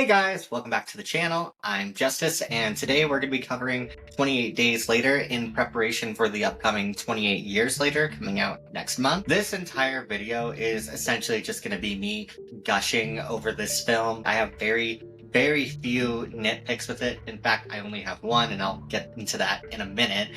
Hey guys, welcome back to the channel. I'm Justice, and today we're going to be covering 28 Days Later in preparation for the upcoming 28 Years Later coming out next month. This entire video is essentially just going to be me gushing over this film. I have very few nitpicks with it. In fact, I only have one, and I'll get into that in a minute.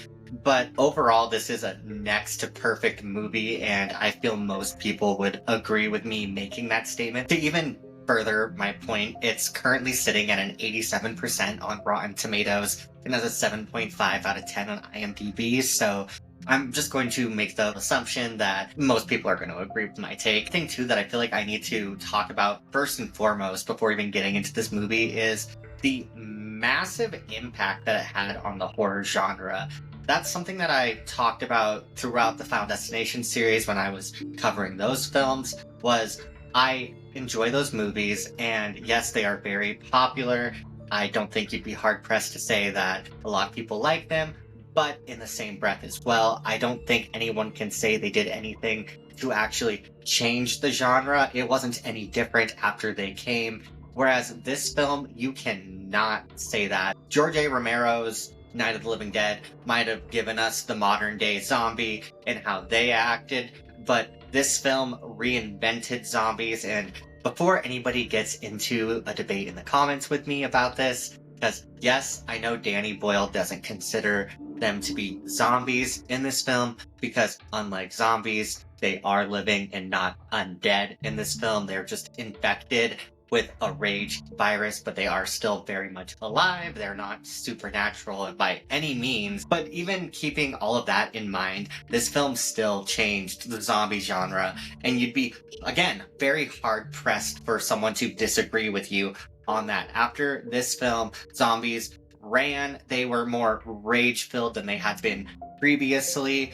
But overall, this is a next to perfect movie, and I feel most people would agree with me making that statement. To even further my point, it's currently sitting at an 87% on Rotten Tomatoes and has a 7.5 out of 10 on IMDb, so I'm just going to make the assumption that most people are going to agree with my take. Thing too that I feel like I need to talk about first and foremost before even getting into this movie is the massive impact that it had on the horror genre. That's something that I talked about throughout the Final Destination series when I was covering those films. Was I enjoy those movies, and yes, they are very popular. I don't think you'd be hard-pressed to say that a lot of people like them, but in the same breath as well, I don't think anyone can say they did anything to actually change the genre. It wasn't any different after they came, whereas this film, you cannot say that. George A. Romero's Night of the Living Dead might have given us the modern-day zombie and how they acted, but this film reinvented zombies. And before anybody gets into a debate in the comments with me about this, because yes, I know Danny Boyle doesn't consider them to be zombies in this film, because unlike zombies, they are living and not undead in this film. They're just infected with a rage virus, but they are still very much alive. They're not supernatural by any means. But even keeping all of that in mind, this film still changed the zombie genre, and you'd be, again, very hard-pressed for someone to disagree with you on that. After this film, zombies ran. They were more rage-filled than they had been previously.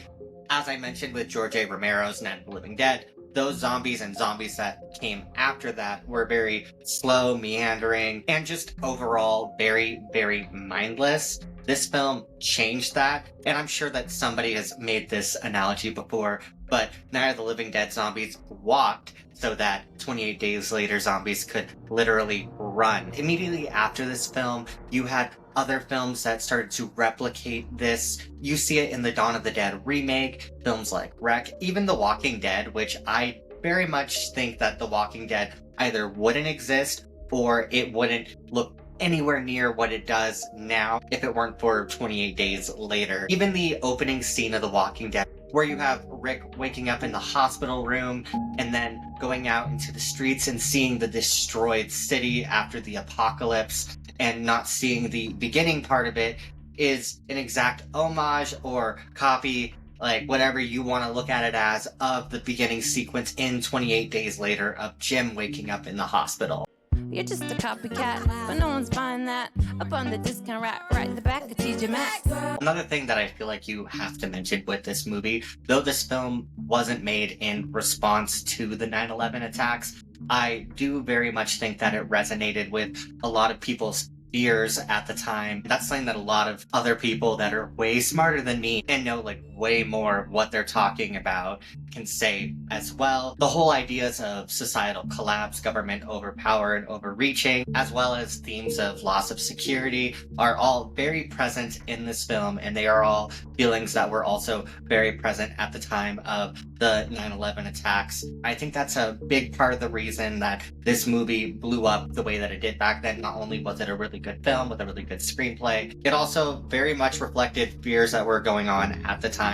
As I mentioned with George A. Romero's Night of the Living Dead, those zombies and zombies that came after that were very slow, meandering, and just overall very mindless. This film changed that, and I'm sure that somebody has made this analogy before, but Night of the Living Dead zombies walked so that 28 Days Later zombies could literally run. Immediately after this film, you had other films that started to replicate this. You see it in the Dawn of the Dead remake, films like Wreck, even The Walking Dead, which I very much think that The Walking Dead either wouldn't exist or it wouldn't look anywhere near what it does now if it weren't for 28 Days Later. Even the opening scene of The Walking Dead, where you have Rick waking up in the hospital room and then going out into the streets and seeing the destroyed city after the apocalypse and not seeing the beginning part of it, is an exact homage or copy, like whatever you want to look at it as, of the beginning sequence in 28 Days Later of Jim waking up in the hospital. You're just a copycat, but no one's buying that. Up on the discount rack, right in the back of TJ Maxx. Another thing that I feel like you have to mention with this movie, though this film wasn't made in response to the 9/11 attacks, I do very much think that it resonated with a lot of people's fears at the time. That's something that a lot of other people that are way smarter than me and know like way more what they're talking about can say as well. The whole ideas of societal collapse, government overpower and overreaching, as well as themes of loss of security, are all very present in this film, and they are all feelings that were also very present at the time of the 9/11 attacks. I think that's a big part of the reason that this movie blew up the way that it did back then. Not only was it a really good film with a really good screenplay, it also very much reflected fears that were going on at the time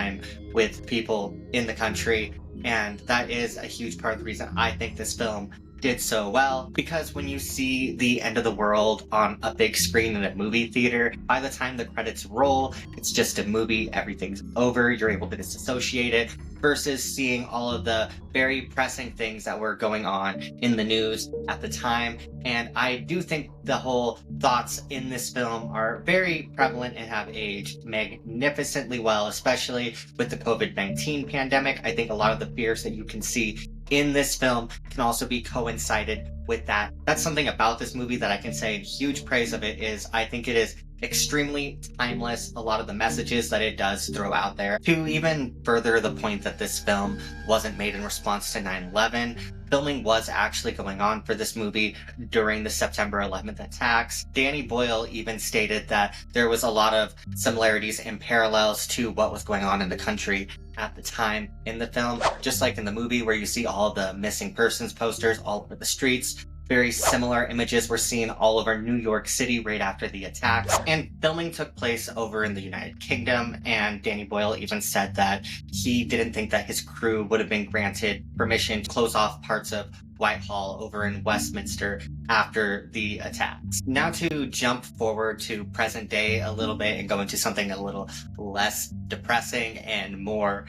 with people in the country, and that is a huge part of the reason I think this film did so well, because when you see the end of the world on a big screen in a movie theater, by the time the credits roll, it's just a movie, everything's over, you're able to disassociate it, versus seeing all of the very pressing things that were going on in the news at the time. And I do think the whole thoughts in this film are very prevalent and have aged magnificently well, especially with the COVID-19 pandemic. I think a lot of the fears that you can see in this film can also be coincided with that. That's something about this movie that I can say in huge praise of it, is I think it is extremely timeless, a lot of the messages that it does throw out there. To even further the point that this film wasn't made in response to 9/11, filming was actually going on for this movie during the September 11th attacks. Danny Boyle even stated that there was a lot of similarities and parallels to what was going on in the country at the time in the film. Just like in the movie where you see all the missing persons posters all over the streets, very similar images were seen all over New York City right after the attacks. And filming took place over in the United Kingdom, and Danny Boyle even said that he didn't think that his crew would have been granted permission to close off parts of Whitehall over in Westminster after the attacks. Now to jump forward to present day a little bit and go into something a little less depressing and more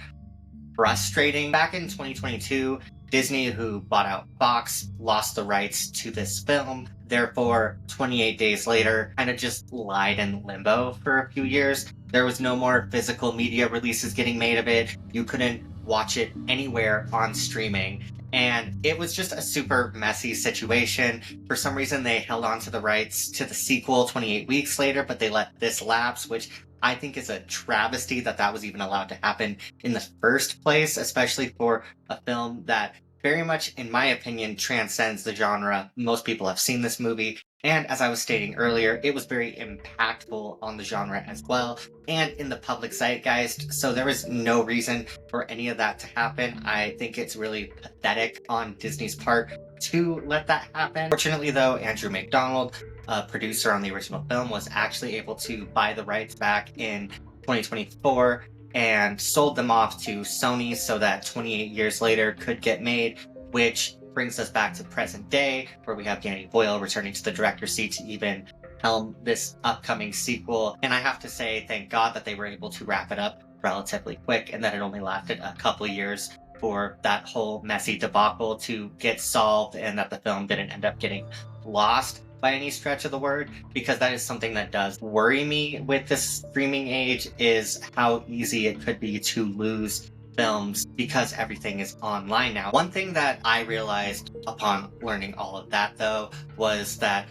frustrating. Back in 2022, Disney, who bought out Fox, lost the rights to this film. Therefore, 28 days later, kind of just lied in limbo for a few years. There was no more physical media releases getting made of it. You couldn't watch it anywhere on streaming. And it was just a super messy situation. For some reason, they held on to the rights to the sequel 28 weeks later, but they let this lapse, which I think is a travesty that that was even allowed to happen in the first place, especially for a film that very much, in my opinion, transcends the genre. Most people have seen this movie, and as I was stating earlier, it was very impactful on the genre as well, and in the public zeitgeist, so there was no reason for any of that to happen. I think it's really pathetic on Disney's part to let that happen. Fortunately though, Andrew McDonald, a producer on the original film, was actually able to buy the rights back in 2024 and sold them off to Sony so that 28 years later could get made, which brings us back to present day, where we have Danny Boyle returning to the director's seat to even helm this upcoming sequel. And I have to say, thank God that they were able to wrap it up relatively quick and that it only lasted a couple of years for that whole messy debacle to get solved, and that the film didn't end up getting lost by any stretch of the word, because that is something that does worry me with this streaming age, is how easy it could be to lose films because everything is online now. One thing that I realized upon learning all of that though was that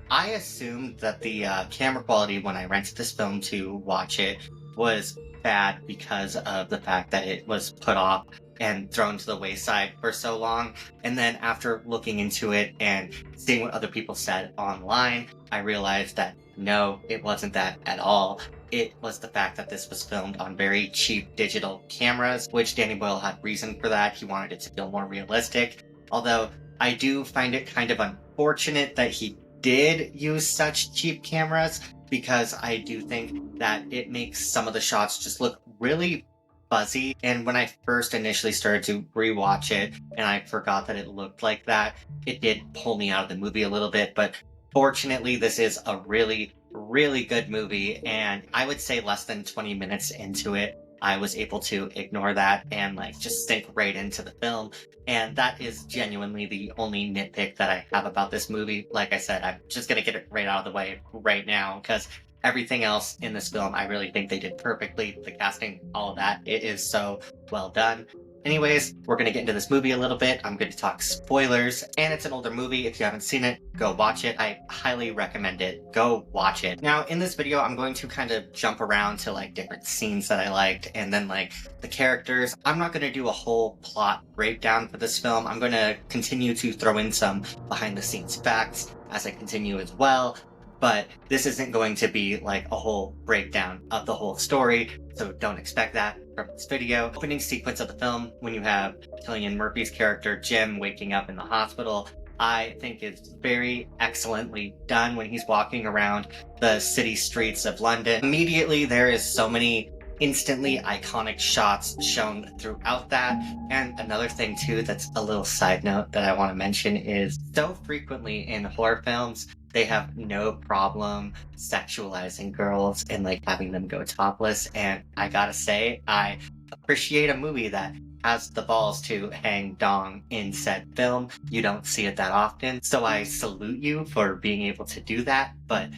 I assumed that the camera quality when I rented this film to watch it was bad because of the fact that it was put off and thrown to the wayside for so long. And then after looking into it and seeing what other people said online, I realized that no, it wasn't that at all. It was the fact that this was filmed on very cheap digital cameras, which Danny Boyle had reason for that. He wanted it to feel more realistic. Although I do find it kind of unfortunate that he did use such cheap cameras, because I do think that it makes some of the shots just look really fuzzy. And when I first initially started to rewatch it and I forgot that it looked like that, it did pull me out of the movie a little bit. But fortunately, this is a really, really good movie, and I would say less than 20 minutes into it, I was able to ignore that and like just sink right into the film. And that is genuinely the only nitpick that I have about this movie. Like I said, I'm just gonna get it right out of the way right now, because everything else in this film, I really think they did perfectly. The casting, all of that, it is so well done. Anyways, we're going to get into this movie a little bit. I'm going to talk spoilers, and it's an older movie. If you haven't seen it, go watch it. I highly recommend it. Go watch it. Now, in this video, I'm going to kind of jump around to like different scenes that I liked, and then like the characters. I'm not going to do a whole plot breakdown for this film. I'm going to continue to throw in some behind the scenes facts as I continue as well. But this isn't going to be like a whole breakdown of the whole story, so don't expect that from this video. Opening sequence of the film, when you have Cillian Murphy's character Jim waking up in the hospital, I think it's very excellently done when he's walking around the city streets of London. Immediately, there is so many instantly iconic shots shown throughout that. And another thing too that's a little side note that I want to mention is, so frequently in horror films, they have no problem sexualizing girls and like having them go topless. And I gotta say, I appreciate a movie that has the balls to hang dong in said film. You don't see it that often, so I salute you for being able to do that. But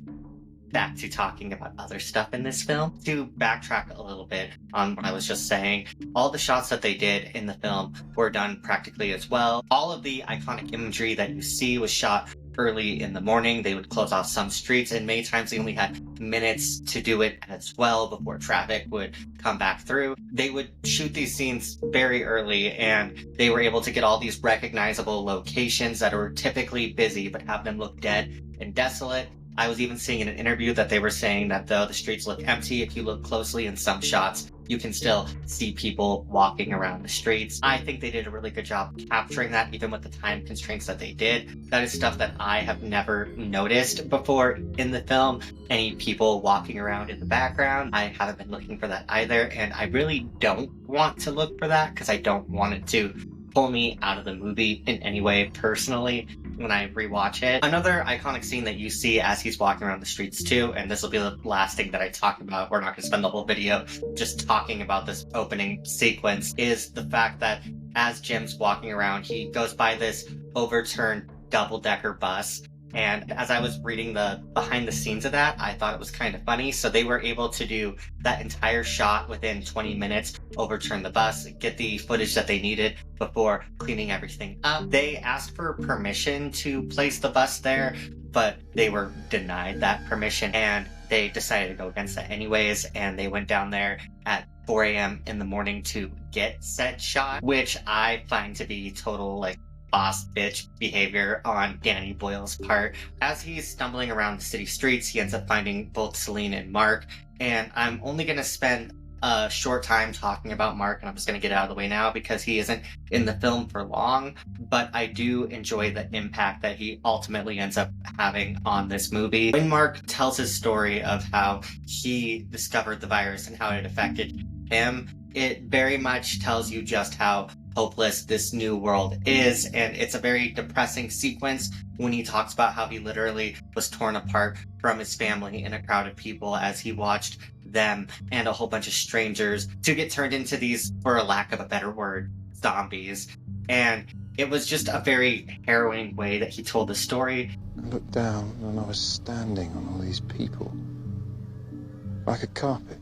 back to talking about other stuff in this film. To backtrack a little bit on what I was just saying, all the shots that they did in the film were done practically as well. All of the iconic imagery that you see was shot early in the morning. They would close off some streets, and many times they only had minutes to do it as well before traffic would come back through. They would shoot these scenes very early, and they were able to get all these recognizable locations that are typically busy but have them look dead and desolate. I was even seeing in an interview that they were saying that though the streets look empty, if you look closely in some shots, you can still see people walking around the streets. I think they did a really good job capturing that, even with the time constraints that they did. That is stuff that I have never noticed before in the film. Any people walking around in the background, I haven't been looking for that either, and I really don't want to look for that because I don't want it to pull me out of the movie in any way personally when I rewatch it. Another iconic scene that you see as he's walking around the streets too, and this will be the last thing that I talk about, we're not going to spend the whole video just talking about this opening sequence, is the fact that as Jim's walking around, he goes by this overturned double-decker bus. And as I was reading the behind the scenes of that, I thought it was kind of funny. So they were able to do that entire shot within 20 minutes, overturn the bus, get the footage that they needed before cleaning everything up. They asked for permission to place the bus there, but they were denied that permission, and they decided to go against that anyways. And they went down there at 4 a.m. in the morning to get said shot, which I find to be total boss bitch behavior on Danny Boyle's part. As he's stumbling around the city streets, he ends up finding both Celine and Mark, and I'm only going to spend a short time talking about Mark, and I'm just going to get it out of the way now because he isn't in the film for long, but I do enjoy the impact that he ultimately ends up having on this movie. When Mark tells his story of how he discovered the virus and how it affected him, it very much tells you just how hopeless this new world is, and it's a very depressing sequence when he talks about how he literally was torn apart from his family and a crowd of people as he watched them and a whole bunch of strangers to get turned into these, for a lack of a better word, zombies. And it was just a very harrowing way that he told the story. I looked down and I was standing on all these people like a carpet.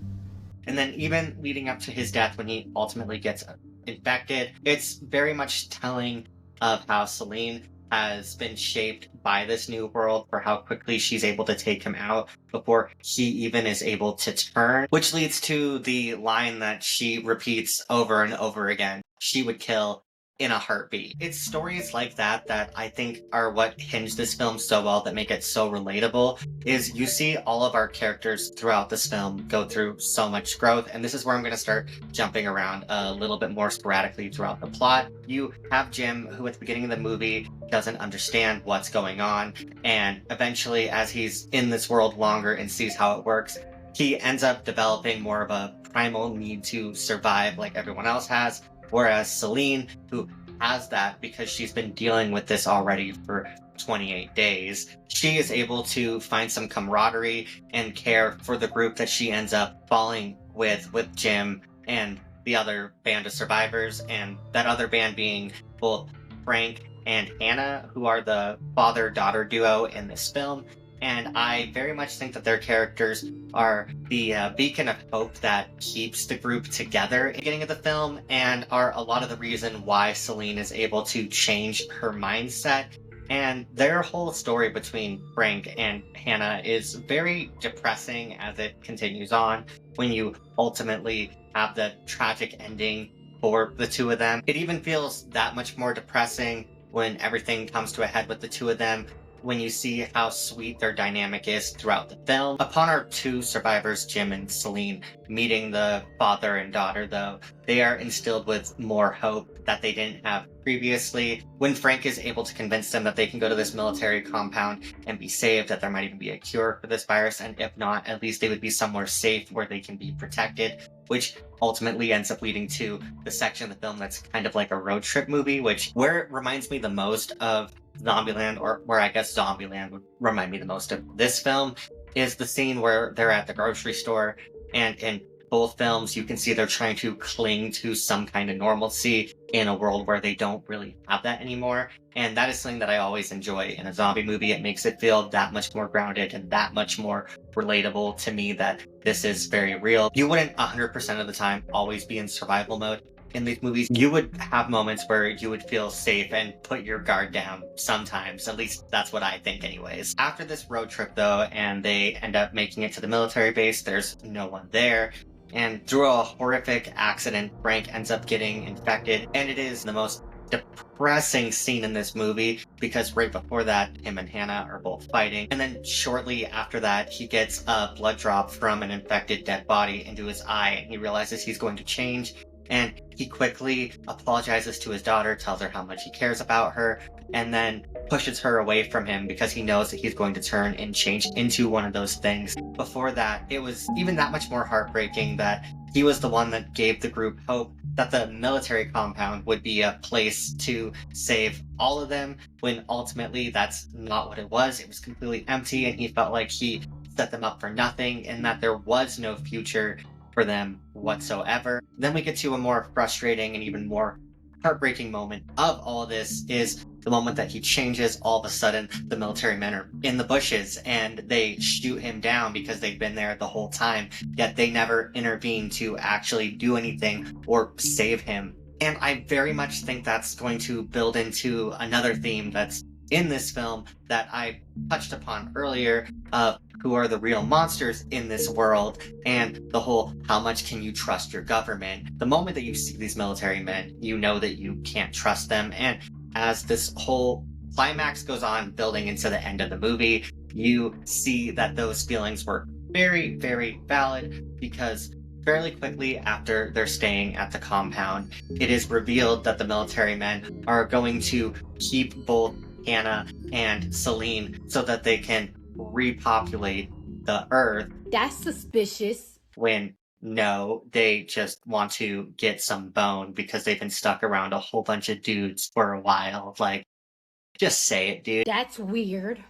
And then even leading up to his death when he ultimately gets infected, it's very much telling of how Celine has been shaped by this new world, for how quickly she's able to take him out before he even is able to turn, which leads to the line that she repeats over and over again: she would kill in a heartbeat. It's stories like that that I think are what hinge this film so well, that make it so relatable. Is you see all of our characters throughout this film go through so much growth, and this is where I'm going to start jumping around a little bit more sporadically throughout the plot. You have Jim, who at the beginning of the movie doesn't understand what's going on, and eventually as he's in this world longer and sees how it works, he ends up developing more of a primal need to survive like everyone else has. Whereas Celine, who has that because she's been dealing with this already for 28 days, she is able to find some camaraderie and care for the group that she ends up falling with Jim and the other band of survivors, and that other band being both Frank and Hannah, who are the father-daughter duo in this film. And I very much think that their characters are the beacon of hope that keeps the group together in the beginning of the film, and are a lot of the reason why Celine is able to change her mindset. And their whole story between Frank and Hannah is very depressing as it continues on, when you ultimately have the tragic ending for the two of them. It even feels that much more depressing when everything comes to a head with the two of them, when you see how sweet their dynamic is throughout the film. Upon our two survivors, Jim and Celine, meeting the father and daughter, though, they are instilled with more hope that they didn't have previously. When Frank is able to convince them that they can go to this military compound and be saved, that there might even be a cure for this virus, and if not, at least they would be somewhere safe where they can be protected, which ultimately ends up leading to the section of the film that's kind of like a road trip movie, which where it reminds me the most of Zombieland, or where I guess Zombieland would remind me the most of this film, is the scene where they're at the grocery store, and in both films you can see they're trying to cling to some kind of normalcy in a world where they don't really have that anymore. And that is something that I always enjoy in a zombie movie. It makes it feel that much more grounded and that much more relatable to me that this is very real. You wouldn't 100% of the time always be in survival mode. in these movies, you would have moments where you would feel safe and put your guard down sometimes. At least that's what I think anyways. After this road trip though, and they end up making it to the military base, there's no one there. And through a horrific accident, Frank ends up getting infected, and it is the most depressing scene in this movie because right before that, him and Hannah are both fighting. And then shortly after that, he gets a blood drop from an infected dead body into his eye, and he realizes he's going to change. And he quickly apologizes to his daughter, tells her how much he cares about her, and then pushes her away from him because he knows that he's going to turn and change into one of those things. Before that, it was even that much more heartbreaking that he was the one that gave the group hope that the military compound would be a place to save all of them, when ultimately that's not what it was. It was completely empty, and he felt like he set them up for nothing and that there was no future for them whatsoever. Then we get to a more frustrating and even more heartbreaking moment of all of this is the moment that he changes. All of a sudden, the military men are in the bushes and they shoot him down because they've been there the whole time, yet they never intervene to actually do anything or save him. And I very much think that's going to build into another theme that's in this film that I touched upon earlier of who are the real monsters in this world, and the whole how much can you trust your government. The moment that you see these military men, you know that you can't trust them, and as this whole climax goes on building into the end of the movie, you see that those feelings were very, very valid because fairly quickly after they're staying at the compound, it is revealed that the military men are going to keep both Hannah and Celine so that they can repopulate the earth. That's suspicious. When no, they just want to get some bone because they've been stuck around a whole bunch of dudes for a while. Like, just say it, dude. That's weird.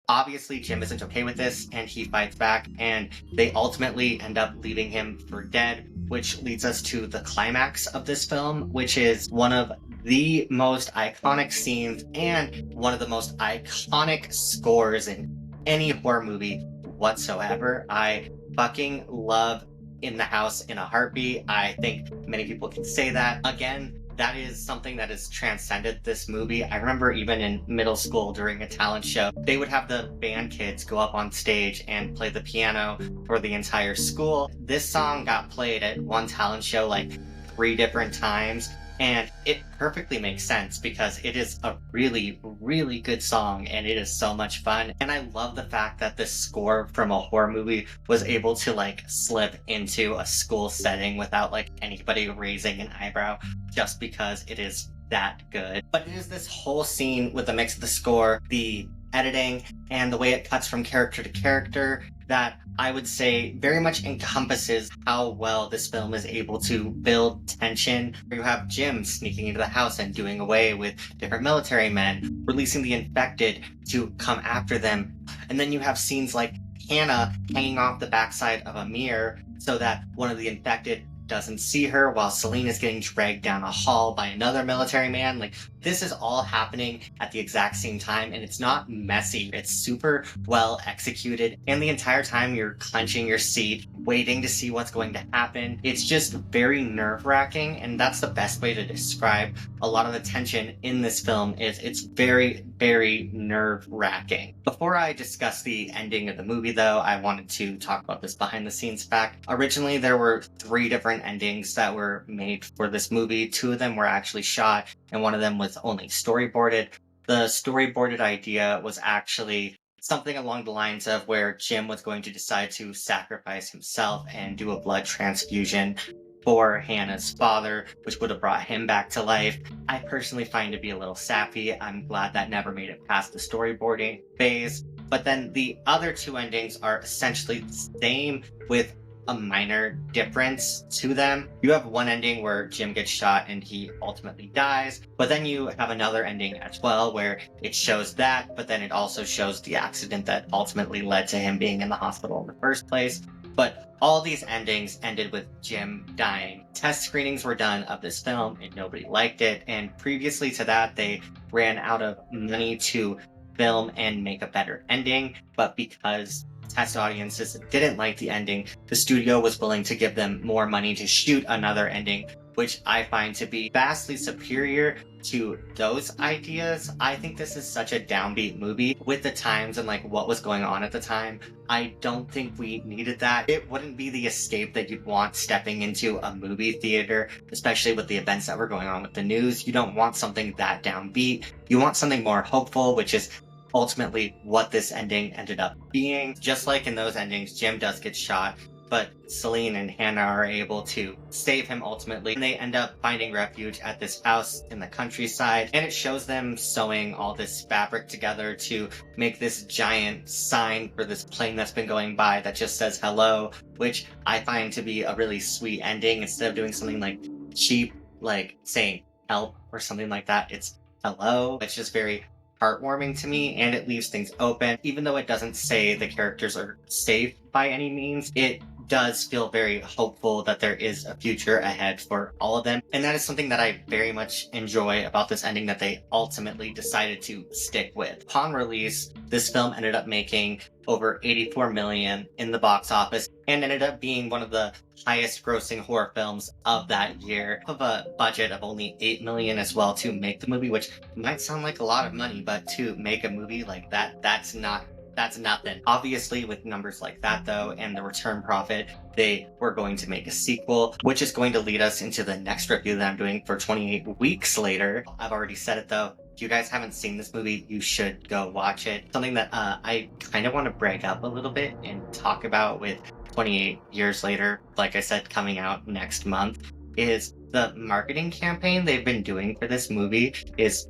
Obviously, Jim isn't okay with this, and he fights back, and they ultimately end up leaving him for dead, which leads us to the climax of this film, which is one of the most iconic scenes and one of the most iconic scores in any horror movie whatsoever. I fucking love In the House in a Heartbeat. I think many people can say that. Again, that is something that has transcended this movie. I remember even in middle school during a talent show, they would have the band kids go up on stage and play the piano for the entire school. This song got played at one talent show like 3 different times, and it perfectly makes sense because it is a really, really good song and it is so much fun. And I love the fact that this score from a horror movie was able to like slip into a school setting without like anybody raising an eyebrow just because it is that good. But it is this whole scene with the mix of the score, the editing, and the way it cuts from character to character that I would say very much encompasses how well this film is able to build tension. You have Jim sneaking into the house and doing away with different military men, releasing the infected to come after them. And then you have scenes like Hannah hanging off the backside of a mirror so that one of the infected doesn't see her while Celine is getting dragged down a hall by another military man. Like, this is all happening at the exact same time, and it's not messy. It's super well executed, and the entire time you're clenching your seat, waiting to see what's going to happen. It's just very nerve-wracking, and that's the best way to describe a lot of the tension in this film. Is it's very, very nerve-wracking. Before I discuss the ending of the movie, though, I wanted to talk about this behind-the-scenes fact. Originally, there were 3 different endings that were made for this movie. 2 of them were actually shot, and one of them was only storyboarded. The storyboarded idea was actually something along the lines of where Jim was going to decide to sacrifice himself and do a blood transfusion for Hannah's father, which would have brought him back to life. I personally find it to be a little sappy. I'm glad that never made it past the storyboarding phase. But then the other 2 endings are essentially the same with a minor difference to them. You have one ending where Jim gets shot and he ultimately dies, but then you have another ending as well where it shows that, but then it also shows the accident that ultimately led to him being in the hospital in the first place. But all these endings ended with Jim dying. Test screenings were done of this film and nobody liked it, and previously to that they ran out of money to film and make a better ending, but because test audiences didn't like the ending, the studio was willing to give them more money to shoot another ending which I find to be vastly superior to those ideas. I think this is such a downbeat movie with the times and like what was going on at the time. I don't think we needed that. It wouldn't be the escape that you'd want stepping into a movie theater, especially with the events that were going on with the news. You don't want something that downbeat. You want something more hopeful, which is ultimately what this ending ended up being. Just like in those endings, Jim does get shot, but Celine and Hannah are able to save him ultimately, and they end up finding refuge at this house in the countryside, and it shows them sewing all this fabric together to make this giant sign for this plane that's been going by that just says hello, which I find to be a really sweet ending. Instead of doing something like cheap, like saying help or something like that, it's hello. It's just very heartwarming to me, and it leaves things open. Even though it doesn't say the characters are safe by any means, it does feel very hopeful that there is a future ahead for all of them. And that is something that I very much enjoy about this ending that they ultimately decided to stick with. Upon release, this film ended up making over 84 million in the box office and ended up being one of the highest grossing horror films of that year, of a budget of only 8 million as well to make the movie, which might sound like a lot of money, but to make a movie like that, that's nothing. Obviously, with numbers like that though, and the return profit, they were going to make a sequel, which is going to lead us into the next review that I'm doing for 28 weeks later. I've already said it though. If you guys haven't seen this movie, you should go watch it. Something that I kind of want to break up a little bit and talk about with 28 years later, like I said, coming out next month, is the marketing campaign they've been doing for this movie is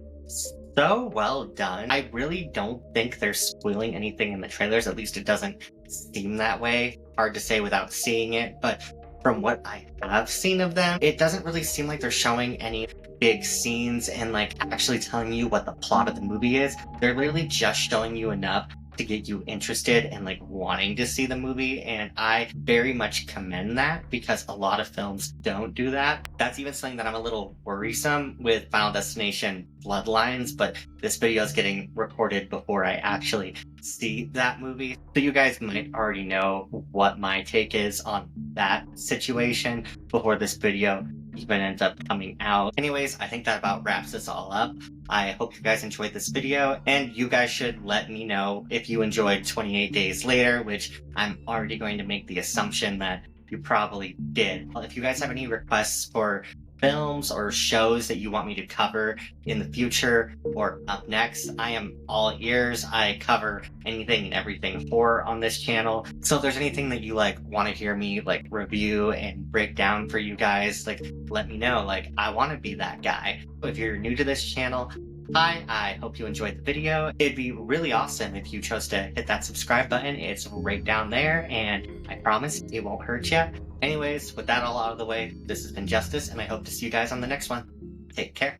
so well done. I really don't think they're spoiling anything in the trailers, at least it doesn't seem that way. Hard to say without seeing it, but from what I have seen of them, it doesn't really seem like they're showing any big scenes and like actually telling you what the plot of the movie is. They're literally just showing you enough to get you interested and like wanting to see the movie, and I very much commend that because a lot of films don't do that. That's even something that I'm a little worrisome with Final Destination Bloodlines, but this video is getting recorded before I actually see that movie, so you guys might already know what my take is on that situation before this video even ends up coming out. Anyways, I think that about wraps this all up. I hope you guys enjoyed this video, and you guys should let me know if you enjoyed 28 Days Later, which I'm already going to make the assumption that you probably did. If you guys have any requests for films or shows that you want me to cover in the future or up next, I am all ears. I cover anything and everything horror on this channel. So if there's anything that you like want to hear me like review and break down for you guys, like let me know. Like I want to be that guy. If you're new to this channel, hi, I hope you enjoyed the video. It'd be really awesome if you chose to hit that subscribe button. It's right down there, and I promise it won't hurt you. Anyways, with that all out of the way, this has been Justice, and I hope to see you guys on the next one. Take care.